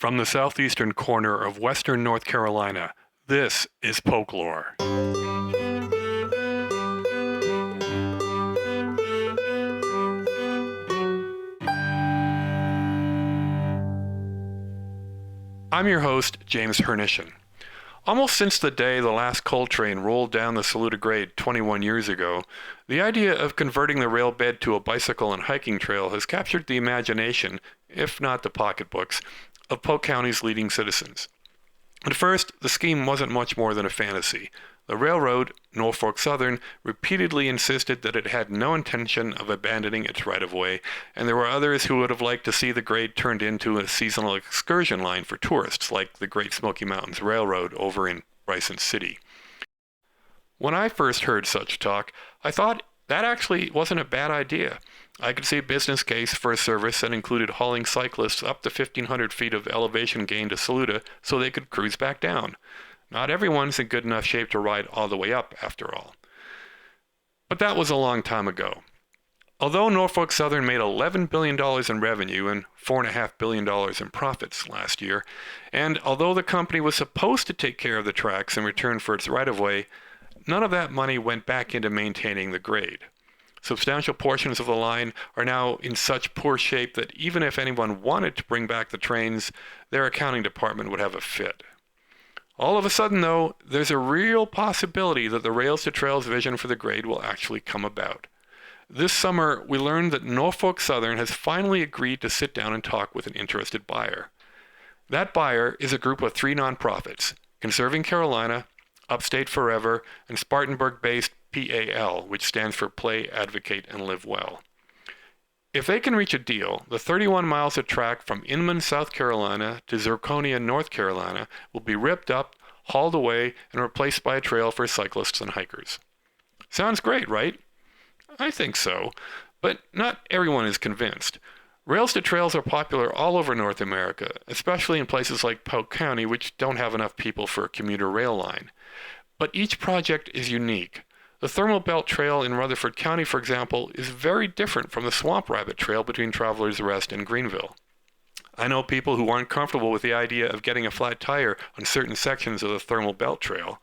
From the southeastern corner of western North Carolina, this is Folklore. I'm your host, James Hernishin. Almost since the day the last coal train rolled down the Saluda Grade 21 years ago, the idea of converting the rail bed to a bicycle and hiking trail has captured the imagination, if not the pocketbooks, of Polk County's leading citizens. At first, the scheme wasn't much more than a fantasy. The railroad, Norfolk Southern, repeatedly insisted that it had no intention of abandoning its right-of-way, and there were others who would have liked to see the grade turned into a seasonal excursion line for tourists, like the Great Smoky Mountains Railroad over in Bryson City. When I first heard such talk, I thought that actually wasn't a bad idea. I could see a business case for a service that included hauling cyclists up to 1,500 feet of elevation gain to Saluda so they could cruise back down. Not everyone's in good enough shape to ride all the way up, after all. But that was a long time ago. Although Norfolk Southern made $11 billion in revenue and $4.5 billion in profits last year, and although the company was supposed to take care of the tracks in return for its right-of-way, none of that money went back into maintaining the grade. Substantial portions of the line are now in such poor shape that even if anyone wanted to bring back the trains, their accounting department would have a fit. All of a sudden, though, there's a real possibility that the Rails to Trails vision for the grade will actually come about. This summer, we learned that Norfolk Southern has finally agreed to sit down and talk with an interested buyer. That buyer is a group of 3 nonprofits, Conserving Carolina, Upstate Forever, and Spartanburg-based PAL, which stands for Play, Advocate, and Live Well. If they can reach a deal, the 31 miles of track from Inman, South Carolina to Zirconia, North Carolina will be ripped up, hauled away, and replaced by a trail for cyclists and hikers. Sounds great, right? I think so, but not everyone is convinced. Rails to trails are popular all over North America, especially in places like Polk County, which don't have enough people for a commuter rail line. But each project is unique. The Thermal Belt Trail in Rutherford County, for example, is very different from the Swamp Rabbit Trail between Travelers Rest and Greenville. I know people who aren't comfortable with the idea of getting a flat tire on certain sections of the Thermal Belt Trail.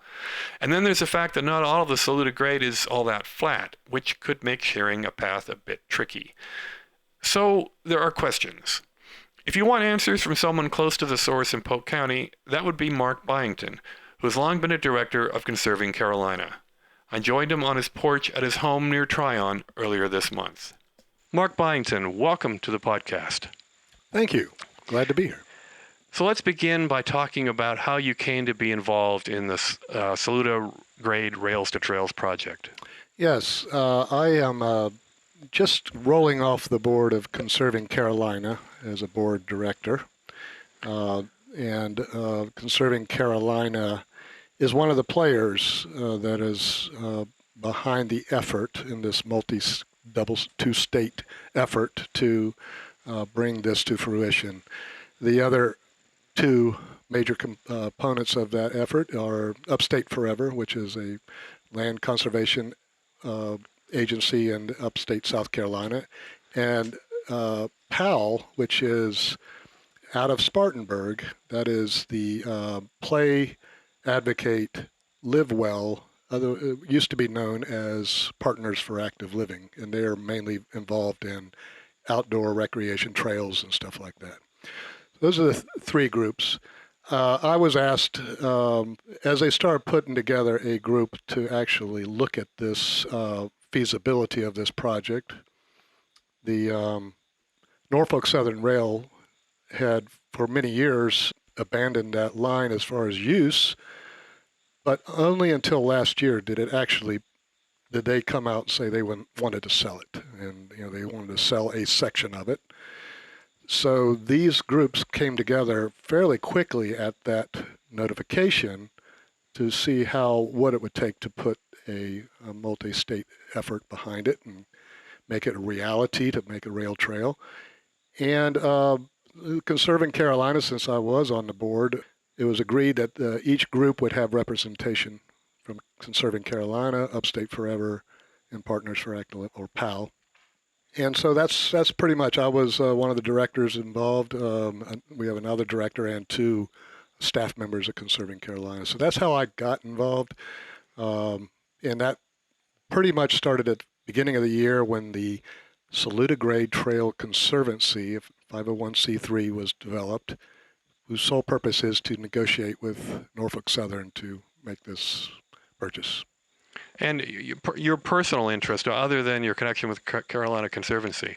And then there's the fact that not all of the Saluda Grade is all that flat, which could make sharing a path a bit tricky. So there are questions. If you want answers from someone close to the source in Polk County, that would be Mark Byington, who has long been a director of Conserving Carolina. I joined him on his porch at his home near Tryon earlier this month. Mark Byington, welcome to the podcast. Thank you. Glad to be here. So let's begin by talking about how you came to be involved in this Saluda Grade Rails to Trails project. Yes, I am just rolling off the board of Conserving Carolina as a board director. And Conserving Carolina is one of the players that is behind the effort in this two-state effort to bring this to fruition. The other 2 major components of that effort are Upstate Forever, which is a land conservation agency in upstate South Carolina, and PAL, which is out of Spartanburg. That is the Play, Advocate, Live Well, it used to be known as Partners for Active Living, and they're mainly involved in outdoor recreation trails and stuff like that. Those are the 3 groups. I was asked, as they started putting together a group to actually look at this feasibility of this project, the Norfolk Southern Rail had for many years abandoned that line as far as use, but only until last year did they come out and say they wanted to sell it, and they wanted to sell a section of it. So these groups came together fairly quickly at that notification to see what it would take to put a multi-state effort behind it and make it a reality, to make a rail trail. And Conserving Carolina, since I was on the board, it was agreed that each group would have representation from Conserving Carolina, Upstate Forever, and Partners for Active, or PAL. And so that's pretty much. I was one of the directors involved. And we have another director and two staff members at Conserving Carolina. So that's how I got involved. And that pretty much started at the beginning of the year when the Saluda Grade Trail Conservancy, 501c3, was developed, whose sole purpose is to negotiate with Norfolk Southern to make this purchase. And your personal interest, other than your connection with Carolina Conservancy?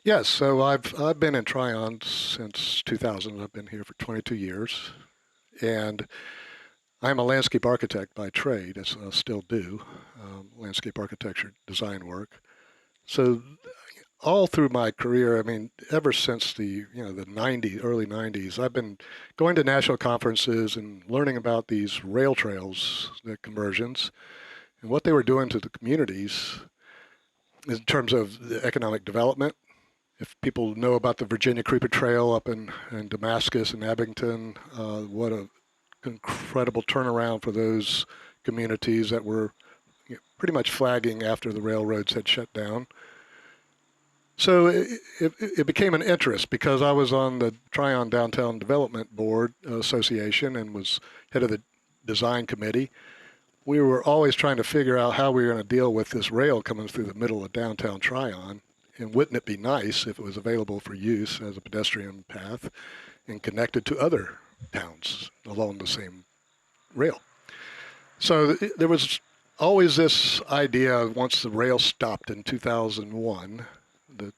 Yes, so I've been in Tryon since 2000. I've been here for 22 years, and I'm a landscape architect by trade. As I still do landscape architecture design work. So all through my career, I mean, ever since the early 90s, I've been going to national conferences and learning about these rail trails, the conversions, and what they were doing to the communities in terms of the economic development. If people know about the Virginia Creeper Trail up in Damascus and Abington, what a incredible turnaround for those communities that were pretty much flagging after the railroads had shut down. So it became an interest because I was on the Tryon Downtown Development Board Association and was head of the design committee. We were always trying to figure out how we were going to deal with this rail coming through the middle of downtown Tryon. And wouldn't it be nice if it was available for use as a pedestrian path and connected to other towns along the same rail? So there was always this idea, once the rail stopped in 2001,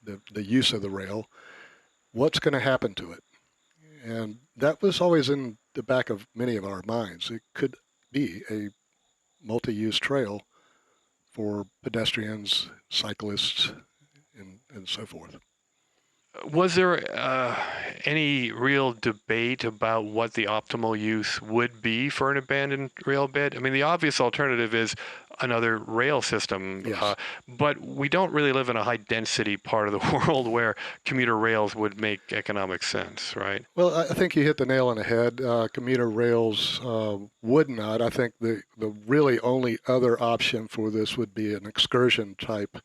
the use of the rail, what's going to happen to it? And that was always in the back of many of our minds. It could be a multi-use trail for pedestrians, cyclists, and so forth. Was there any real debate about what the optimal use would be for an abandoned rail bed? I mean, the obvious alternative is another rail system, Yes. but we don't really live in a high-density part of the world where commuter rails would make economic sense, right? Well, I think you hit the nail on the head. Commuter rails would not. I think the really only other option for this would be an excursion type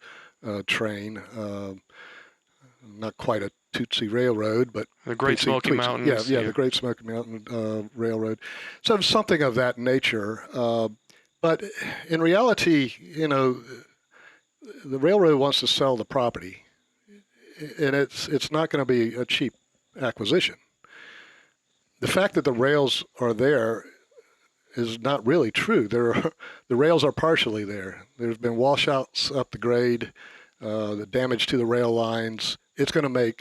train. Not quite a Tootsie Railroad, but The Great Smoky Mountains. Yeah, the Great Smoky Mountain Railroad. So something of that nature. But in reality, the railroad wants to sell the property, and it's not going to be a cheap acquisition. The fact that the rails are there is not really true. The rails are partially there. There's been washouts up the grade, the damage to the rail lines. It's going to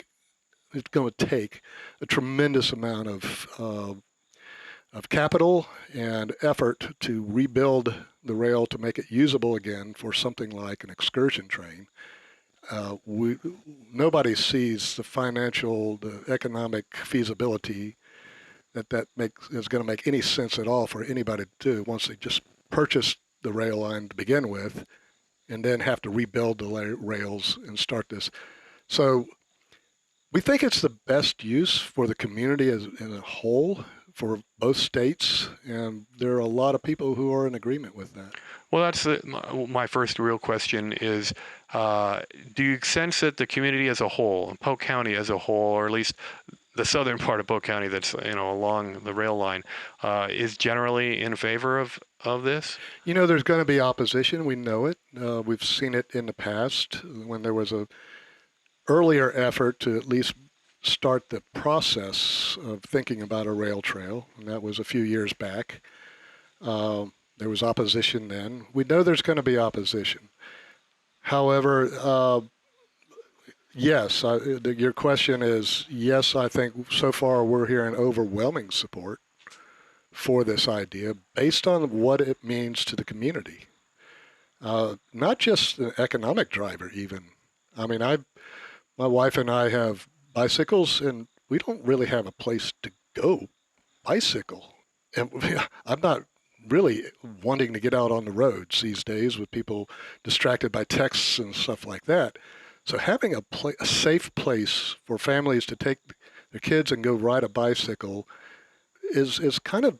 take a tremendous amount of capital and effort to rebuild the rail to make it usable again for something like an excursion train. Nobody sees the economic feasibility that is going to make any sense at all for anybody to do once they just purchase the rail line to begin with and then have to rebuild the rails and start this. So we think it's the best use for the community as a whole for both states, and there are a lot of people who are in agreement with that. Well, that's my first real question is, do you sense that the community as a whole, Polk County as a whole, or at least the southern part of Polk County that's along the rail line, is generally in favor of this? There's going to be opposition. We know it. We've seen it in the past when there was a earlier effort to at least start the process of thinking about a rail trail, and that was a few years back. There was opposition then. We know there's going to be opposition. However, yes, your question is, yes, I think so far we're hearing overwhelming support for this idea based on what it means to the community. Not just the economic driver even. I mean, my wife and I have bicycles, and we don't really have a place to go bicycle. And I'm not really wanting to get out on the roads these days with people distracted by texts and stuff like that. So having a safe place for families to take their kids and go ride a bicycle is kind of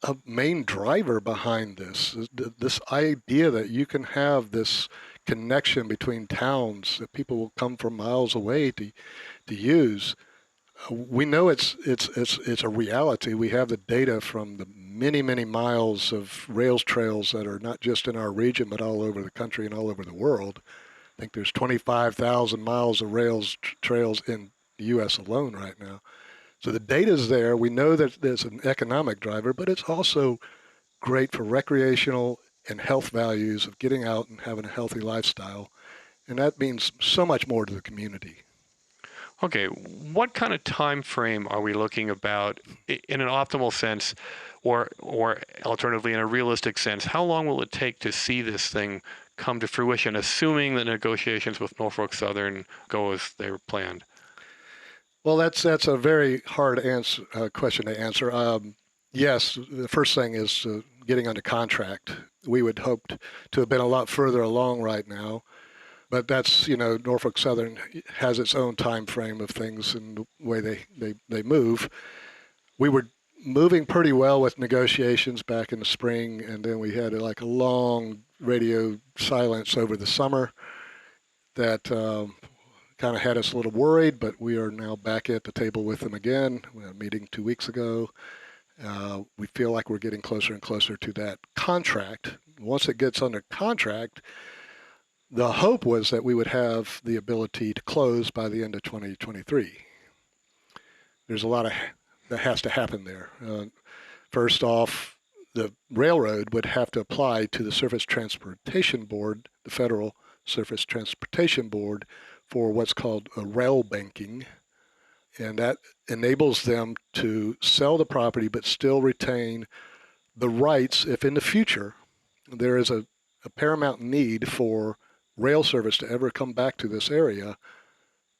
a main driver behind this idea that you can have this connection between towns that people will come from miles away to use. We know it's a reality. We have the data from the many miles of rails trails that are not just in our region, but all over the country and all over the world. I think there's 25,000 miles of rails trails in the U.S. alone right now. So the data's there. We know that there's an economic driver, but it's also great for recreational and health values of getting out and having a healthy lifestyle. And that means so much more to the community. Okay, what kind of time frame are we looking about in an optimal sense, or alternatively in a realistic sense? How long will it take to see this thing come to fruition, assuming the negotiations with Norfolk Southern go as they were planned? Well, that's a very hard question to answer. Yes, the first thing is getting under contract. We would hope to have been a lot further along right now. But that's, Norfolk Southern has its own time frame of things and the way they move. We were moving pretty well with negotiations back in the spring, and then we had like a long radio silence over the summer that kind of had us a little worried, but we are now back at the table with them again. We had a meeting 2 weeks ago. We feel like we're getting closer and closer to that contract. Once it gets under contract, the hope was that we would have the ability to close by the end of 2023. There's a lot that has to happen there. First off, the railroad would have to apply to the Surface Transportation Board, the Federal Surface Transportation Board, for what's called a rail banking, and that enables them to sell the property but still retain the rights if in the future there is a paramount need for rail service to ever come back to this area.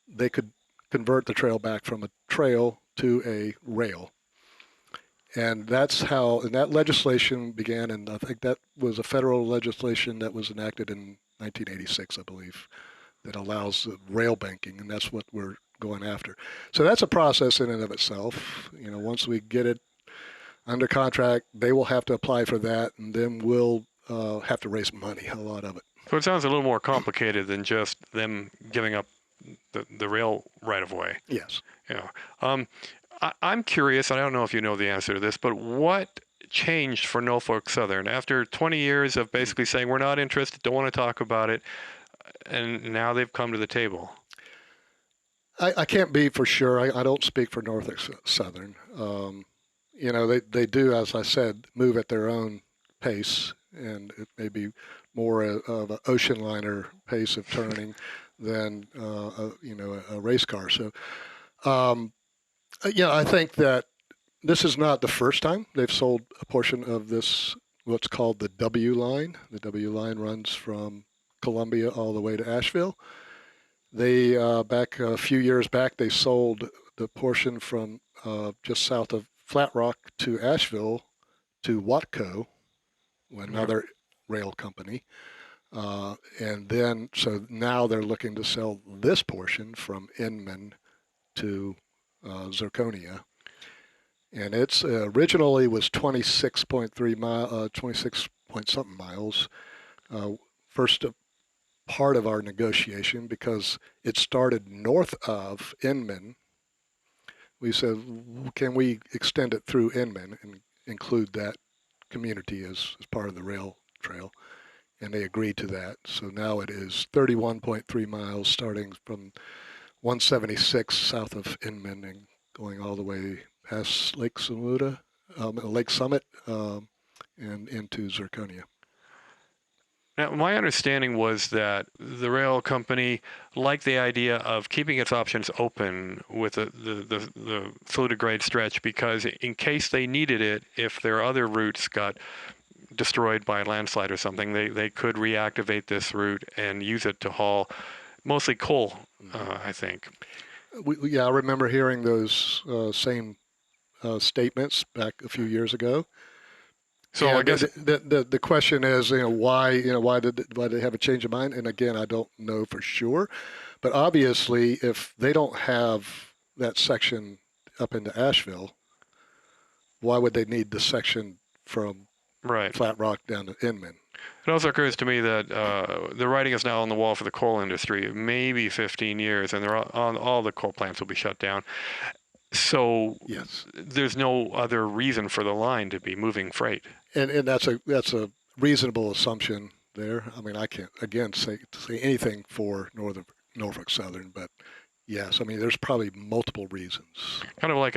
They could convert the trail back from a trail to a rail. And that's how, and that legislation began, and I think that was a federal legislation that was enacted in 1986, I believe, that allows rail banking, and that's what we're going after. So that's a process in and of itself. Once we get it under contract, they will have to apply for that, and then we'll have to raise money, a lot of it. So it sounds a little more complicated than just them giving up the rail right of way. Yes. Yeah. I'm curious, and I don't know if you know the answer to this, but what changed for Norfolk Southern after 20 years of basically saying we're not interested, don't want to talk about it, and now they've come to the table? I can't be for sure. I don't speak for Norfolk Southern. They do, as I said, move at their own pace, and it may be more of an ocean liner pace of turning than a race car. So, I think that this is not the first time they've sold a portion of this, what's called the W line. The W line runs from Columbia all the way to Asheville. They back a few years back, they sold the portion from just south of Flat Rock to Asheville to Watco, another rail company. And then, so now they're looking to sell this portion from Inman to Zirconia. And it's originally was 26 point something miles. First part of our negotiation, because it started north of Inman. We said, can we extend it through Inman and include that community as part of the rail trail? And they agreed to that. So now it is 31.3 miles starting from 176 south of Inman and going all the way past Lake Summit, and into Zirconia. Now, my understanding was that the rail company liked the idea of keeping its options open with the Saluda Grade stretch, because in case they needed it, if their other routes got destroyed by a landslide or something, they could reactivate this route and use it to haul mostly coal, I think. I remember hearing those same statements back a few years ago. So I guess the question is, why did they have a change of mind? And again, I don't know for sure, but obviously, if they don't have that section up into Asheville, why would they need the section from Flat Rock down to Inman? It also occurs to me that the writing is now on the wall for the coal industry. Maybe 15 years, and all the coal plants will be shut down. So Yes, there's no other reason for the line to be moving freight. and that's a reasonable assumption there. I mean, I can't again say anything for Norfolk Southern, but yes, I mean, there's probably multiple reasons. Kind of like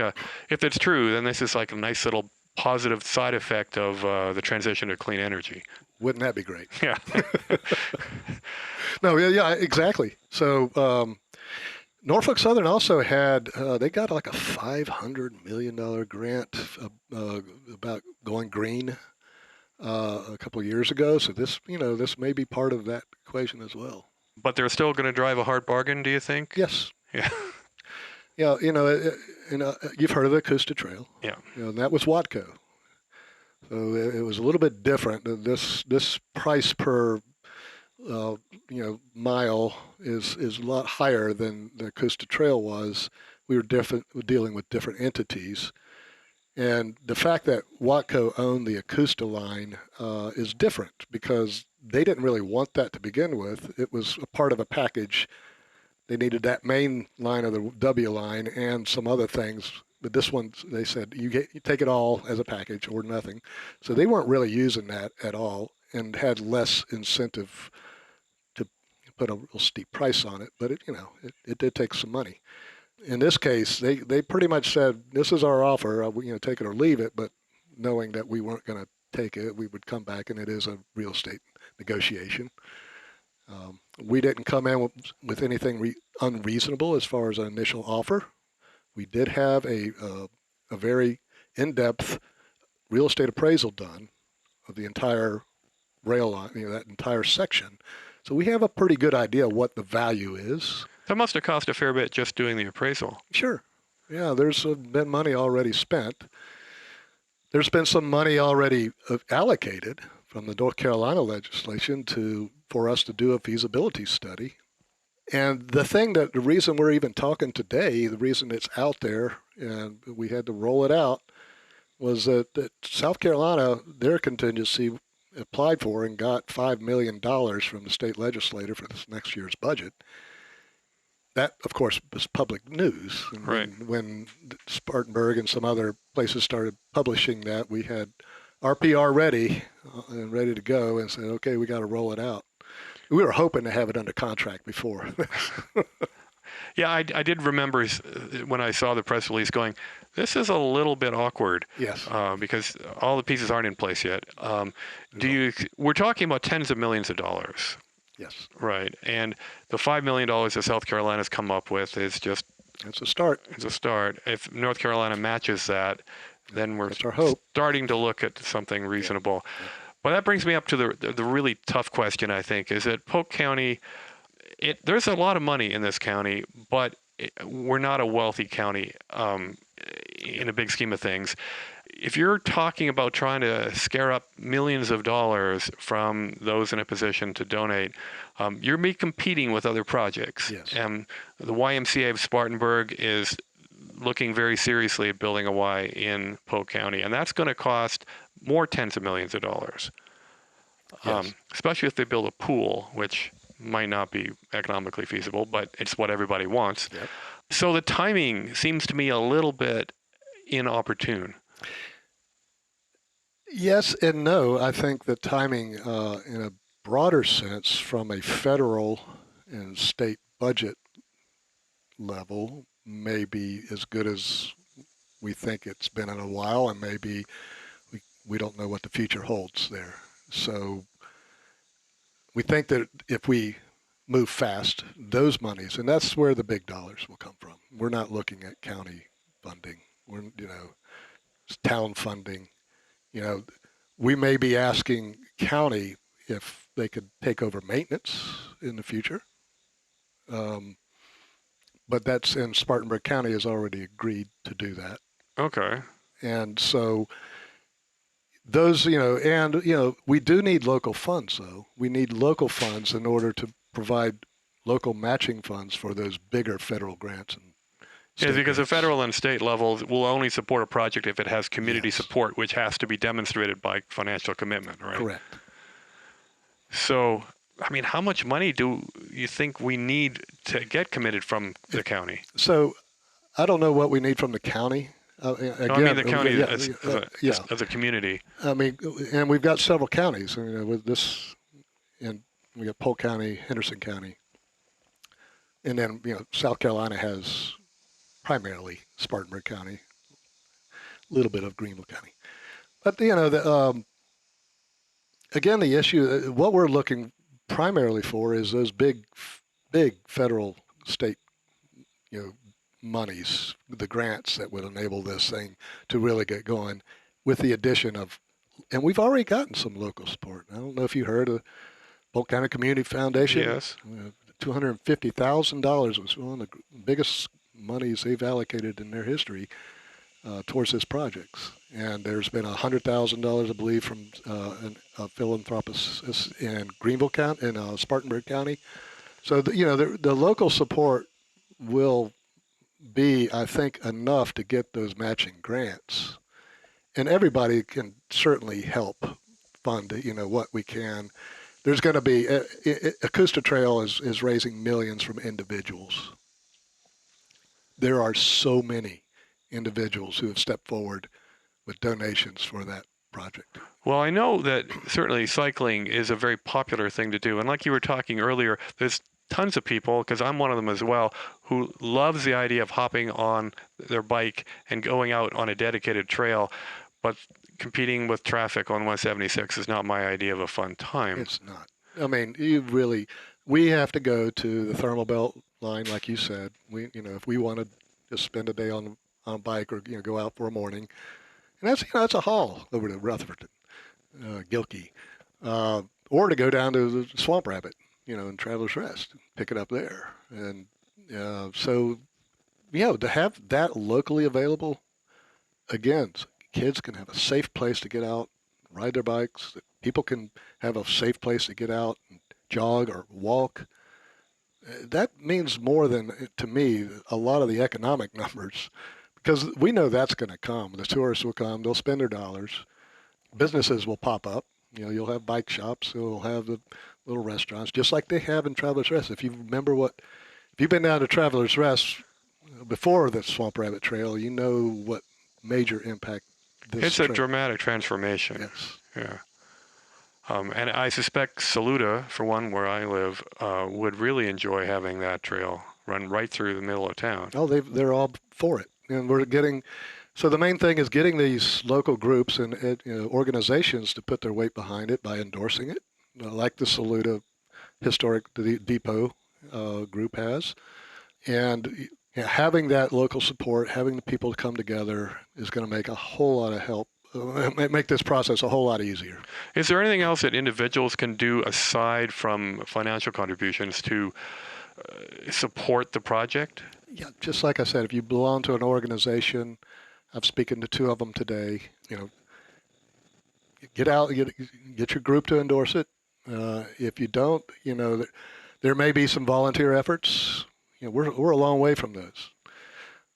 if it's true, then this is like a nice little positive side effect of the transition to clean energy. Wouldn't that be great? Yeah. No, yeah, exactly. So Norfolk Southern also had they got like a $500 million grant about going green a couple of years ago. So this may be part of that equation as well. But they're still going to drive a hard bargain, do you think? Yes. Yeah. Yeah, you've heard of the Acosta Trail. Yeah. And that was Watco. So it was a little bit different. This price per mile is a lot higher than the Acosta Trail was. We were dealing with different entities, and the fact that Watco owned the Acosta line is different because they didn't really want that to begin with. It was a part of a package. They needed that main line of the W line and some other things. But this one, they said, you take it all as a package or nothing. So they weren't really using that at all and had less incentive to put a real steep price on it. But it did take some money. In this case, they pretty much said, this is our offer, take it or leave it, but knowing that we weren't going to take it, we would come back, and it is a real estate negotiation. We didn't come in with anything unreasonable as far as an initial offer. We did have a very in-depth real estate appraisal done of the entire rail line, that entire section. So we have a pretty good idea what the value is. That must have cost a fair bit just doing the appraisal. Sure. Yeah, there's been money already spent. There's been some money already allocated from the North Carolina legislation for us to do a feasibility study. And the reason we're even talking today, the reason it's out there and we had to roll it out, was that South Carolina, their contingency applied for and got $5 million from the state legislature for this next year's budget. That, of course, was public news. And right. When Spartanburg and some other places started publishing that, we had our PR ready and ready to go and said, okay, we got to roll it out. We were hoping to have it under contract before. Yeah, I did remember when I saw the press release going, this is a little bit awkward. Yes. Because all the pieces aren't in place yet. We're talking about tens of millions of dollars. Yes. Right. And the $5 million that South Carolina's come up with is just... It's a start. It's a start. If North Carolina matches that, then we're That's our hope. Starting to look at something reasonable. Yeah. Well, that brings me up to the really tough question, I think, is that Polk County, there's a lot of money in this county, but we're not a wealthy county in a big scheme of things. If you're talking about trying to scare up millions of dollars from those in a position to donate, you're competing with other projects. Yes. The YMCA of Spartanburg is looking very seriously at building a Y in Polk County, and that's going to cost more tens of millions of dollars, yes. Especially if they build a pool, which might not be economically feasible, but it's what everybody wants. Yep. So the timing seems to me a little bit inopportune. Yes and no. I think the timing in a broader sense from a federal and state budget level may be as good as we think it's been in a while, and maybe we don't know what the future holds there. So we think that if we move fast, those monies, and that's where the big dollars will come from. We're not looking at county funding. We're, town funding. We may be asking county if they could take over maintenance in the future. But that's in Spartanburg County has already agreed to do that. Okay. And so those, we do need local funds, though. We need local funds in order to provide local matching funds for those bigger federal grants. Yes, because the federal and state levels will only support a project if it has community Yes. support, which has to be demonstrated by financial commitment, right? Correct. So, I mean, how much money do you think we need to get committed from the county? So I don't know what we need from the county. No, I mean Again, the county yeah, yeah. as a community. I mean, and we've got several counties. With this, and we got Polk County, Henderson County, and then South Carolina has primarily Spartanburg County, a little bit of Greenville County. But again, the issue, what we're looking primarily for is those big federal, state, monies, the grants that would enable this thing to really get going, with the addition of, and we've already gotten some local support. I don't know if you heard of Polk County Community Foundation. Yes. $250,000 was one of the biggest monies they've allocated in their history towards this project. And there's been $100,000, I believe, from a philanthropist in Greenville County, in Spartanburg County. So the local support will be, I think, enough to get those matching grants. And everybody can certainly help fund, what we can. There's going to be, Acosta Trail is raising millions from individuals. There are so many individuals who have stepped forward with donations for that project. Well, I know that certainly cycling is a very popular thing to do. And like you were talking earlier, there's tons of people, because I'm one of them as well, who loves the idea of hopping on their bike and going out on a dedicated trail. But competing with traffic on 176 is not my idea of a fun time. It's not. I mean, we have to go to the thermal belt line, like you said. If we want to just spend a day on a bike, or go out for a morning, and that's a haul over to Rutherford, Gilkey, or to go down to the Swamp Rabbit, in Travelers Rest, pick it up there, and so to have that locally available, again, kids can have a safe place to get out, ride their bikes. People can have a safe place to get out and jog or walk. That means more than, to me, a lot of the economic numbers, because we know that's going to come. The tourists will come. They'll spend their dollars. Businesses will pop up. You'll have bike shops. You'll have the little restaurants, just like they have in Travelers Rest. If you remember if you've been down to Travelers Rest before the Swamp Rabbit Trail, you know what major impact this It's trail. a dramatic transformation. Yes. Yeah. And I suspect Saluda, for one, where I live, would really enjoy having that trail run right through the middle of town. Oh, they're all for it, and we're getting. So the main thing is getting these local groups and organizations to put their weight behind it by endorsing it, like the Saluda Historic Depot group has, and having that local support, having the people come together is going to make a whole lot of help. Make this process a whole lot easier. Is there anything else that individuals can do aside from financial contributions to support the project? Yeah, just like I said, if you belong to an organization, I'm speaking to two of them today. Get out, get your group to endorse it. If you don't, there may be some volunteer efforts. We're a long way from those.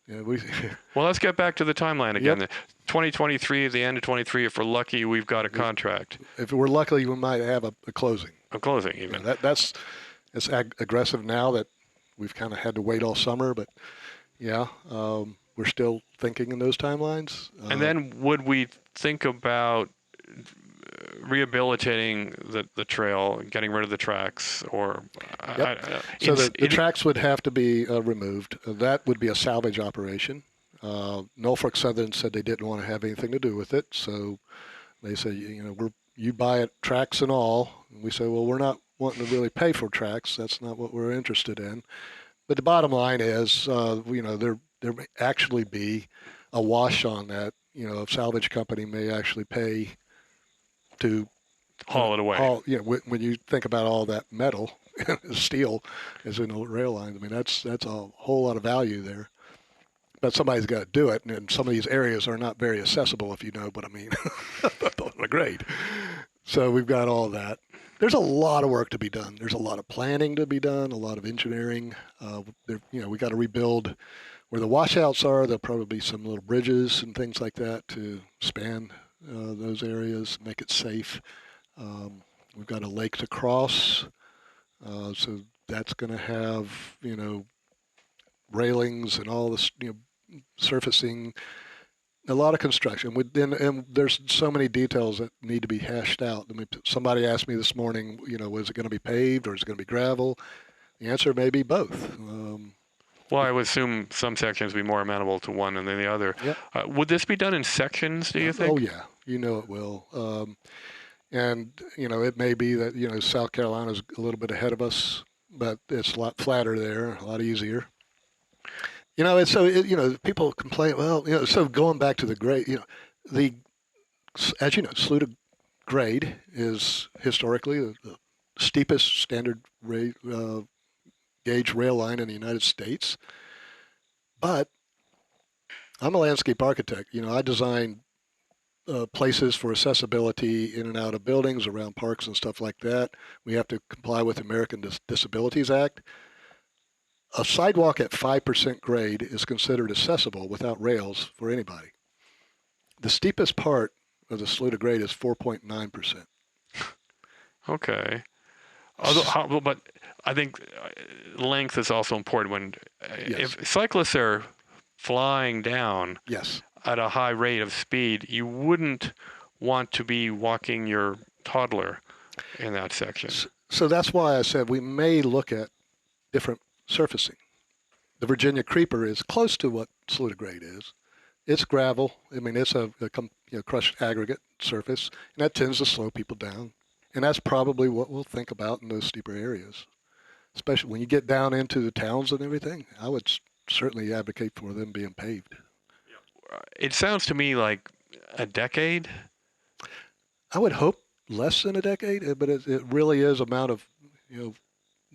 Well, let's get back to the timeline again. Yep. 2023, the end of 23, if we're lucky, we've got a contract. If we're lucky, we might have a closing. A closing, even. It's aggressive now that we've kind of had to wait all summer, but we're still thinking in those timelines. And then would we think about rehabilitating the trail, getting rid of the tracks, or so the tracks would have to be removed. That would be a salvage operation. Norfolk Southern said they didn't want to have anything to do with it, so they said, you buy it, tracks and all. And we say, well, we're not wanting to really pay for tracks. That's not what we're interested in. But the bottom line is, there may actually be a wash on that. A salvage company may actually pay to haul it away. When you think about all that metal, steel is in the rail lines. I mean, that's a whole lot of value there. But somebody's got to do it, and some of these areas are not very accessible, if you know what I mean, on the grade. So we've got all that. There's a lot of work to be done. There's a lot of planning to be done, a lot of engineering. We got to rebuild where the washouts are. There'll probably be some little bridges and things like that to span those areas, make it safe. We've got a lake to cross, so that's going to have, railings and all this, surfacing, a lot of construction. And there's so many details that need to be hashed out. I mean, somebody asked me this morning, was it going to be paved or is it going to be gravel? The answer may be both. Well, I would assume some sections would be more amenable to one than the other. Yep. Would this be done in sections, do you think? Oh, yeah. It will. And, it may be that, South Carolina's a little bit ahead of us, but it's a lot flatter there, a lot easier. People complain, well, so going back to the grade, the, as you know, Saluda Grade is historically the steepest standard gauge rail line in the United States. But I'm a landscape architect. I design places for accessibility in and out of buildings, around parks and stuff like that. We have to comply with the American Disabilities Act. A sidewalk at 5% grade is considered accessible without rails for anybody. The steepest part of the Saluda Grade is 4.9%. Okay. But I think length is also important when Yes. if cyclists are flying down Yes. at a high rate of speed, you wouldn't want to be walking your toddler in that section. So that's why I said we may look at different surfacing. The Virginia Creeper is close to what Saluda Grade is. It's gravel. I mean, it's a crushed aggregate surface, and that tends to slow people down. And that's probably what we'll think about in those steeper areas, especially when you get down into the towns and everything. I would certainly advocate for them being paved. It sounds to me like a decade. I would hope less than a decade, but it really is amount of,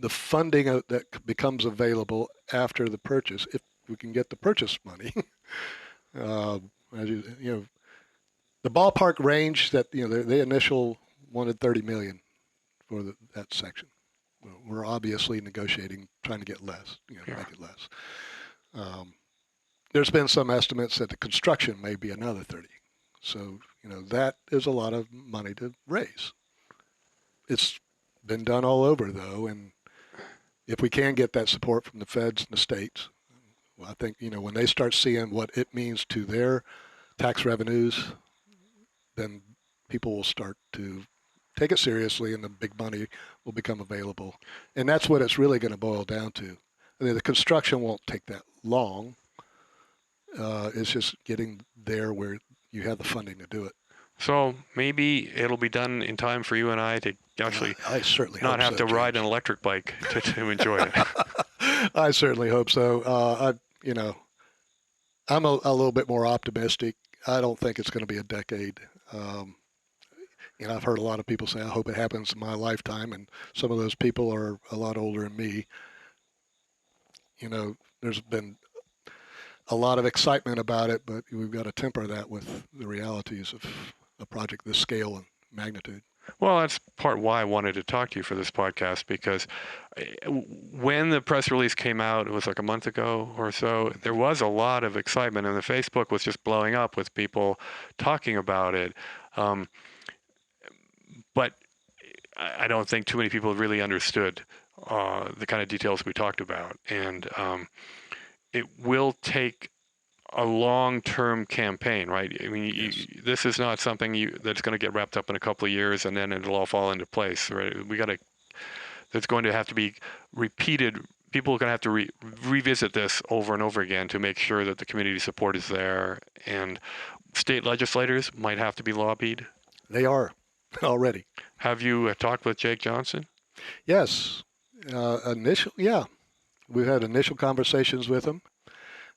the funding that becomes available after the purchase, if we can get the purchase money. The ballpark range that, the initial wanted $30 million for that section. We're obviously negotiating, trying to get less, make it less. There's been some estimates that the construction may be another 30. So, that is a lot of money to raise. It's been done all over, though, and if we can get that support from the feds and the states, well, I think, when they start seeing what it means to their tax revenues, then people will start to take it seriously and the big money will become available. And that's what it's really going to boil down to. I mean, the construction won't take that long. It's just getting there where you have the funding to do it. So maybe it'll be done in time for you and I to actually I certainly not have to James. ride an electric bike to enjoy it. I certainly hope so. I'm a little bit more optimistic. I don't think it's going to be a decade. I've heard a lot of people say, I hope it happens in my lifetime, and some of those people are a lot older than me. There's been a lot of excitement about it, but we've got to temper that with the realities of a project this scale and magnitude. Well, that's part why I wanted to talk to you for this podcast, because when the press release came out, it was like a month ago or so, there was a lot of excitement, and the Facebook was just blowing up with people talking about it. But I don't think too many people really understood the kind of details we talked about. And it will take a long-term campaign, right? I mean, Yes. This is not something that's going to get wrapped up in a couple of years and then it'll all fall into place, right? That's going to have to be repeated. People are going to have to revisit this over and over again to make sure that the community support is there, and state legislators might have to be lobbied. They are already. Have you talked with Jake Johnson? Yes. We've had initial conversations with him.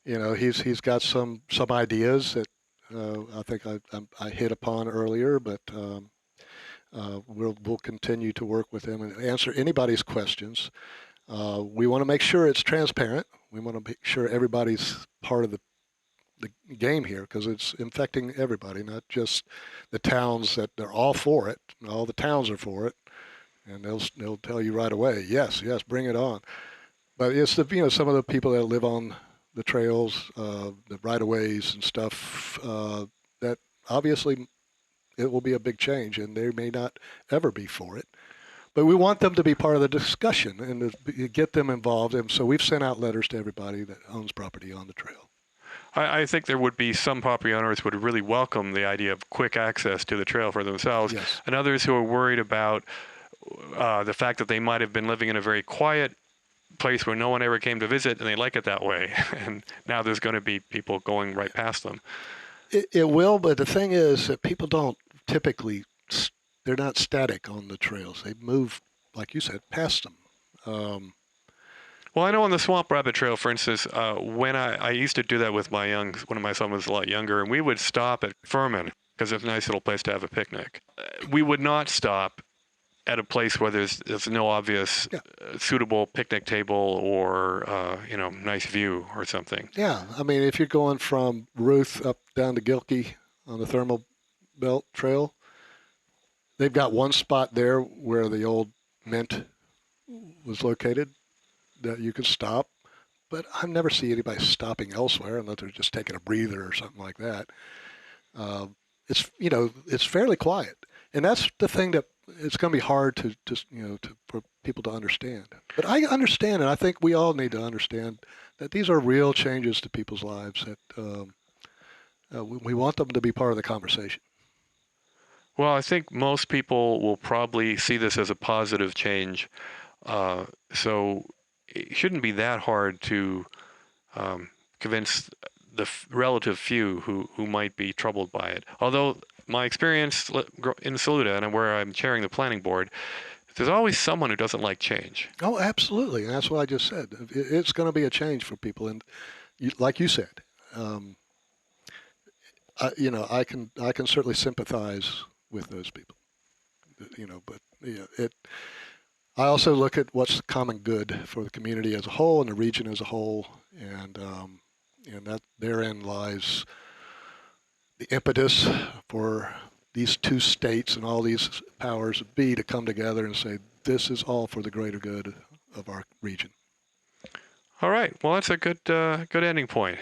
He's got some ideas that I think I hit upon earlier, but we'll continue to work with him and answer anybody's questions. We want to make sure it's transparent. We want to make sure everybody's part of the game here, because it's infecting everybody, not just the towns that they're all for it. All the towns are for it, and they'll tell you right away, yes, bring it on. But it's some of the people that live on the trails, the right-of-ways and stuff, that obviously it will be a big change, and they may not ever be for it. But we want them to be part of the discussion and to get them involved. And so we've sent out letters to everybody that owns property on the trail. I think there would be some property owners would really welcome the idea of quick access to the trail for themselves, Yes. and others who are worried about the fact that they might have been living in a very quiet place where no one ever came to visit, and they like it that way. And now there's going to be people going right past them. It will, but the thing is that people don't typically, they're not static on the trails. They move, like you said, past them. Well, I know on the Swamp Rabbit Trail, for instance, when I used to do that with when my son was a lot younger, and we would stop at Furman because it's a nice little place to have a picnic. We would not stop at a place where there's no obvious suitable picnic table or nice view or something. Yeah, I mean, if you're going from Ruth up down to Gilkey on the Thermal Belt Trail, they've got one spot there where the old Mint was located that you can stop, but I never see anybody stopping elsewhere unless they're just taking a breather or something like that. It's fairly quiet, and that's the thing that it's going to be hard to just for people to understand. But I understand, and I think we all need to understand that these are real changes to people's lives. That we want them to be part of the conversation. Well, I think most people will probably see this as a positive change, so it shouldn't be that hard to convince the relative few who might be troubled by it. Although my experience in Saluda, and where I'm chairing the planning board, there's always someone who doesn't like change. Oh, absolutely, and that's what I just said. It's going to be a change for people, and like you said, I can certainly sympathize with those people. But I also look at what's the common good for the community as a whole and the region as a whole, and that therein lies the impetus for these two states and all these powers be to come together and say, this is all for the greater good of our region. All right. Well, that's a good ending point.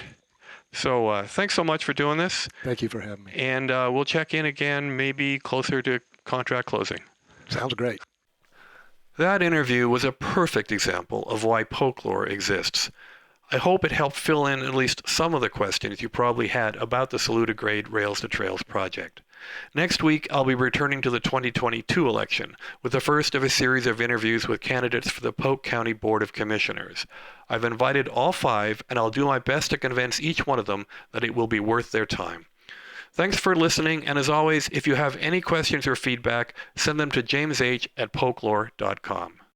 So thanks so much for doing this. Thank you for having me. And we'll check in again maybe closer to contract closing. Sounds great. That interview was a perfect example of why folklore exists. I hope it helped fill in at least some of the questions you probably had about the Saluda Grade Rails to Trails project. Next week, I'll be returning to the 2022 election with the first of a series of interviews with candidates for the Polk County Board of Commissioners. I've invited all 5, and I'll do my best to convince each one of them that it will be worth their time. Thanks for listening, and as always, if you have any questions or feedback, send them to jamesh@folklore.com.